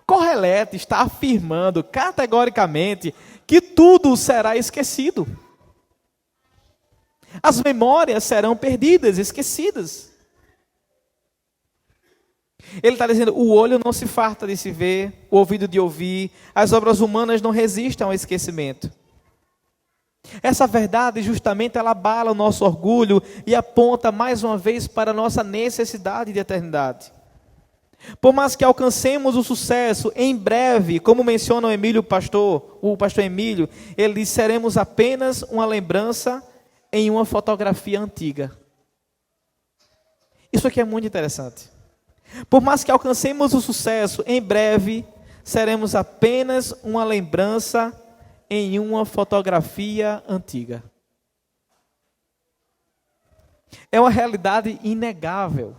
A: Correleto está afirmando categoricamente que tudo será esquecido. As memórias serão perdidas, esquecidas. Ele está dizendo: o olho não se farta de se ver, o ouvido de ouvir, as obras humanas não resistem ao esquecimento. Essa verdade justamente ela abala o nosso orgulho e aponta mais uma vez para a nossa necessidade de eternidade. Por mais que alcancemos o sucesso, em breve, como menciona o pastor Emílio, ele diz: seremos apenas uma lembrança em uma fotografia antiga. Isso aqui é muito interessante. Por mais que alcancemos o sucesso, em breve, seremos apenas uma lembrança em uma fotografia antiga. É uma realidade inegável.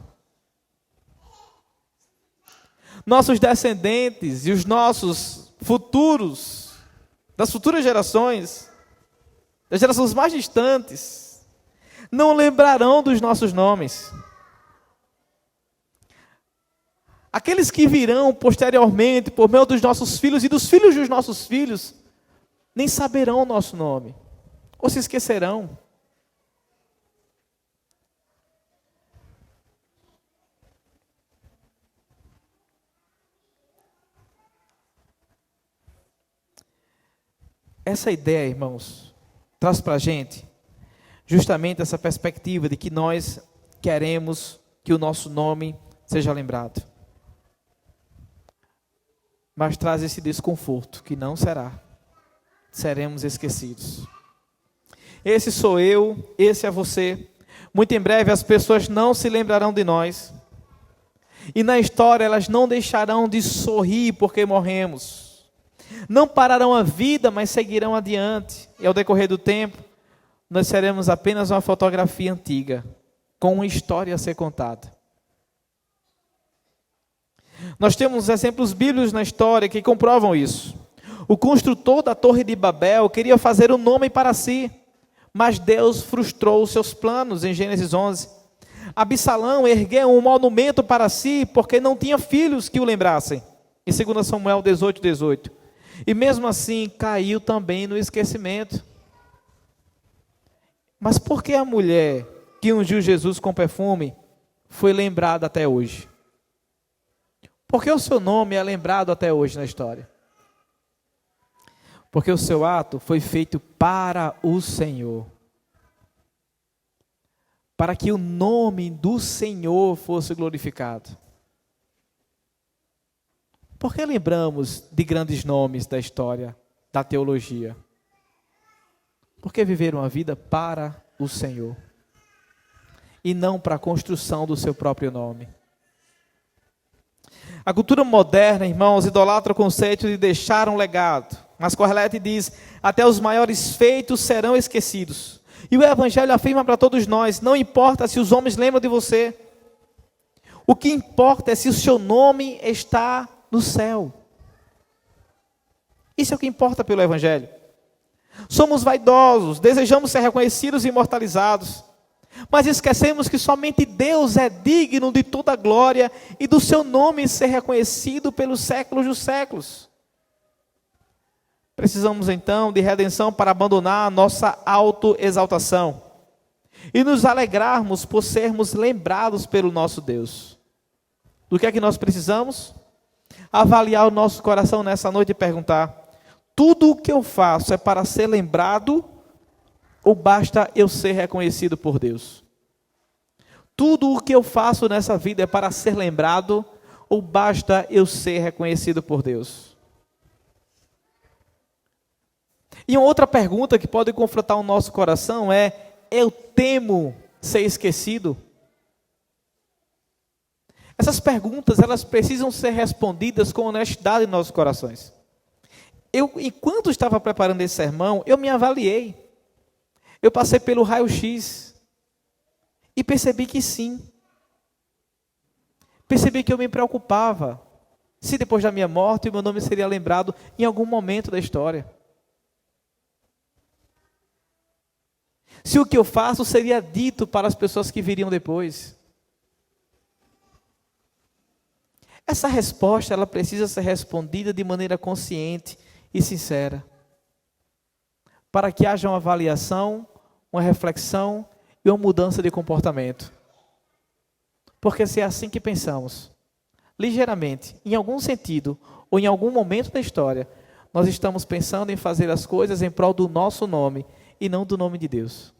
A: Nossos descendentes e os nossos futuros, das futuras gerações, das gerações mais distantes, não lembrarão dos nossos nomes. Aqueles que virão posteriormente, por meio dos nossos filhos e dos filhos dos nossos filhos, nem saberão o nosso nome, ou se esquecerão. Essa ideia, irmãos, traz para a gente justamente essa perspectiva de que nós queremos que o nosso nome seja lembrado. Mas traz esse desconforto, que não será. Seremos esquecidos. Esse sou eu, esse é você. Muito em breve as pessoas não se lembrarão de nós. E na história elas não deixarão de sorrir porque morremos. Não pararão a vida, mas seguirão adiante. E ao decorrer do tempo, nós seremos apenas uma fotografia antiga, com uma história a ser contada. Nós temos exemplos bíblicos na história que comprovam isso. O construtor da Torre de Babel queria fazer um nome para si, mas Deus frustrou os seus planos em Gênesis 11. Absalão ergueu um monumento para si porque não tinha filhos que o lembrassem, em 2 Samuel 18:18. E mesmo assim caiu também no esquecimento. Mas por que a mulher que ungiu Jesus com perfume foi lembrada até hoje? Porque o seu nome é lembrado até hoje na história. Porque o seu ato foi feito para o Senhor. Para que o nome do Senhor fosse glorificado. Por que lembramos de grandes nomes da história, da teologia? Porque viveram a vida para o Senhor. E não para a construção do seu próprio nome. A cultura moderna, irmãos, idolatra o conceito de deixar um legado. Mas Correleto diz: até os maiores feitos serão esquecidos. E o Evangelho afirma para todos nós: não importa se os homens lembram de você, O que importa é se o seu nome está no céu. Isso é o que importa pelo Evangelho. Somos vaidosos, desejamos ser reconhecidos e imortalizados, mas esquecemos que somente Deus é digno de toda a glória e do seu nome ser reconhecido pelos séculos dos séculos. Precisamos então de redenção para abandonar a nossa autoexaltação e nos alegrarmos por sermos lembrados pelo nosso Deus. Do que é que nós precisamos? Avaliar o nosso coração nessa noite e perguntar: tudo o que eu faço é para ser lembrado ou basta eu ser reconhecido por Deus? Tudo o que eu faço nessa vida é para ser lembrado ou basta eu ser reconhecido por Deus? E uma outra pergunta que pode confrontar o nosso coração é: eu temo ser esquecido? Essas perguntas, elas precisam ser respondidas com honestidade em nossos corações. Enquanto estava preparando esse sermão, eu me avaliei. Eu passei pelo raio-x e percebi que sim. Percebi que eu me preocupava se depois da minha morte o meu nome seria lembrado em algum momento da história. Se o que eu faço seria dito para as pessoas que viriam depois. Essa resposta, ela precisa ser respondida de maneira consciente e sincera, para que haja uma avaliação, uma reflexão e uma mudança de comportamento. Porque se é assim que pensamos, ligeiramente, em algum sentido, ou em algum momento da história, nós estamos pensando em fazer as coisas em prol do nosso nome, e não do nome de Deus.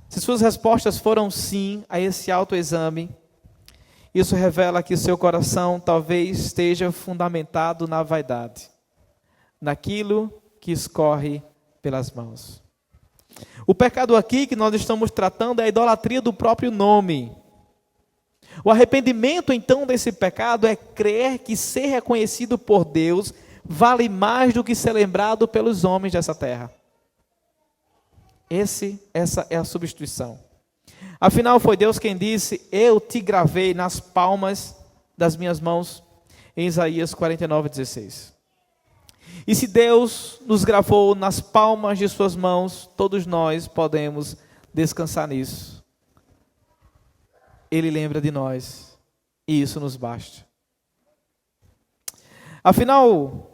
A: Se suas respostas foram sim a esse autoexame, isso revela que o seu coração talvez esteja fundamentado na vaidade, naquilo que escorre pelas mãos. O pecado aqui que nós estamos tratando é a idolatria do próprio nome. O arrependimento então desse pecado é crer que ser reconhecido por Deus vale mais do que ser lembrado pelos homens dessa terra. Essa é a substituição. Afinal, foi Deus quem disse: eu te gravei nas palmas das minhas mãos, em Isaías 49:16. E se Deus nos gravou nas palmas de suas mãos, todos nós podemos descansar nisso. Ele lembra de nós, e isso nos basta. Afinal,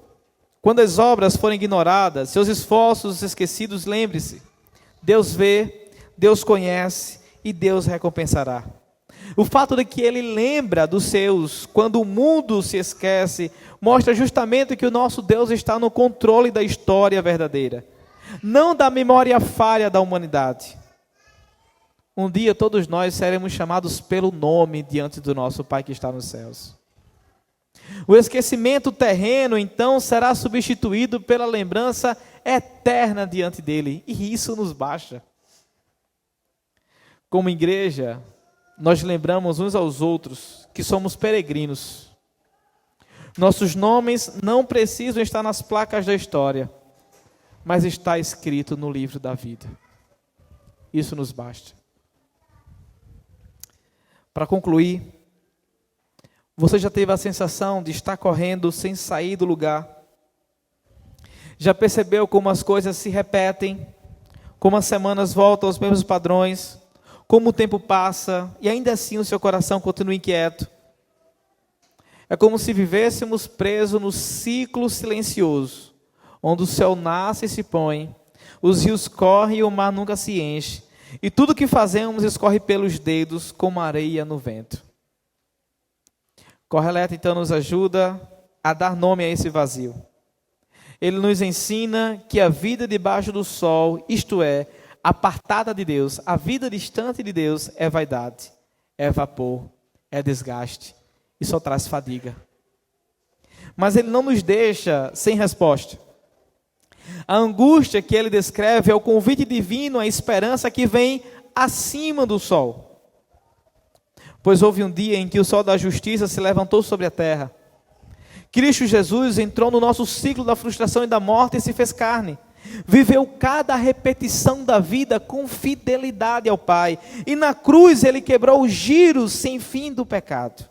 A: quando as obras forem ignoradas, seus esforços esquecidos, lembre-se: Deus vê, Deus conhece e Deus recompensará. O fato de que Ele lembra dos seus, quando o mundo se esquece, mostra justamente que o nosso Deus está no controle da história verdadeira, não da memória falha da humanidade. Um dia todos nós seremos chamados pelo nome diante do nosso Pai que está nos céus. O esquecimento terreno, então, será substituído pela lembrança eterna diante dele, e isso nos basta. Como igreja, nós lembramos uns aos outros que somos peregrinos. Nossos nomes não precisam estar nas placas da história, mas está escrito no livro da vida. Isso nos basta. Para concluir, você já teve a sensação de estar correndo sem sair do lugar? Já percebeu como as coisas se repetem? Como as semanas voltam aos mesmos padrões? Como o tempo passa e ainda assim o seu coração continua inquieto? É como se vivêssemos presos no ciclo silencioso, onde o céu nasce e se põe, os rios correm e o mar nunca se enche, e tudo que fazemos escorre pelos dedos como areia no vento. Correleto então nos ajuda a dar nome a esse vazio. Ele nos ensina que a vida debaixo do sol, isto é, apartada de Deus, a vida distante de Deus é vaidade, é vapor, é desgaste e só traz fadiga. Mas ele não nos deixa sem resposta. A angústia que ele descreve é o convite divino, a esperança que vem acima do sol. Pois houve um dia em que o sol da justiça se levantou sobre a terra. Cristo Jesus entrou no nosso ciclo da frustração e da morte e se fez carne. Viveu cada repetição da vida com fidelidade ao Pai. E na cruz ele quebrou os giros sem fim do pecado.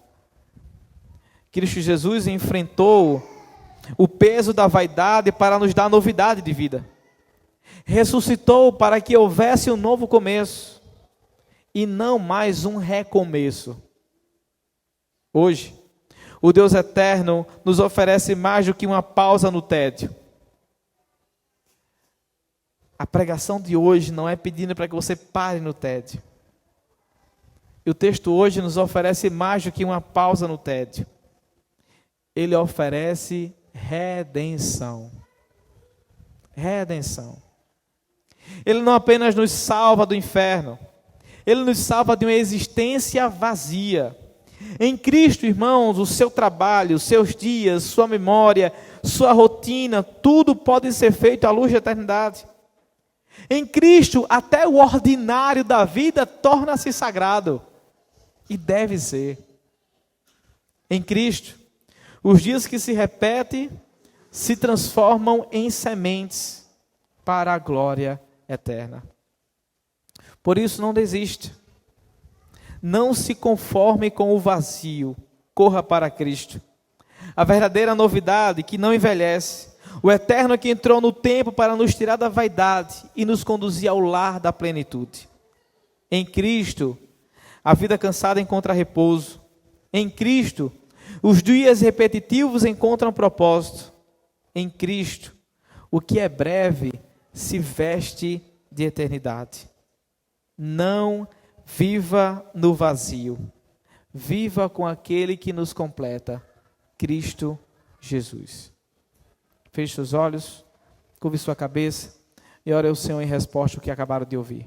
A: Cristo Jesus enfrentou o peso da vaidade para nos dar novidade de vida. Ressuscitou para que houvesse um novo começo e não mais um recomeço. Hoje, o Deus eterno nos oferece mais do que uma pausa no tédio. A pregação de hoje não é pedindo para que você pare no tédio. E o texto hoje nos oferece mais do que uma pausa no tédio. Ele oferece redenção. Redenção. Ele não apenas nos salva do inferno, ele nos salva de uma existência vazia. Em Cristo, irmãos, o seu trabalho, os seus dias, sua memória, sua rotina, tudo pode ser feito à luz da eternidade. Em Cristo, até o ordinário da vida torna-se sagrado. E deve ser. Em Cristo, os dias que se repetem se transformam em sementes para a glória eterna. Por isso, não desista. Não se conforme com o vazio. Corra para Cristo. A verdadeira novidade que não envelhece. O eterno que entrou no tempo para nos tirar da vaidade e nos conduzir ao lar da plenitude. Em Cristo, a vida cansada encontra repouso. Em Cristo, os dias repetitivos encontram propósito. Em Cristo, o que é breve se veste de eternidade. Não viva no vazio. Viva com aquele que nos completa, Cristo Jesus. Feche seus olhos, curve sua cabeça e ore ao Senhor em resposta ao que acabaram de ouvir.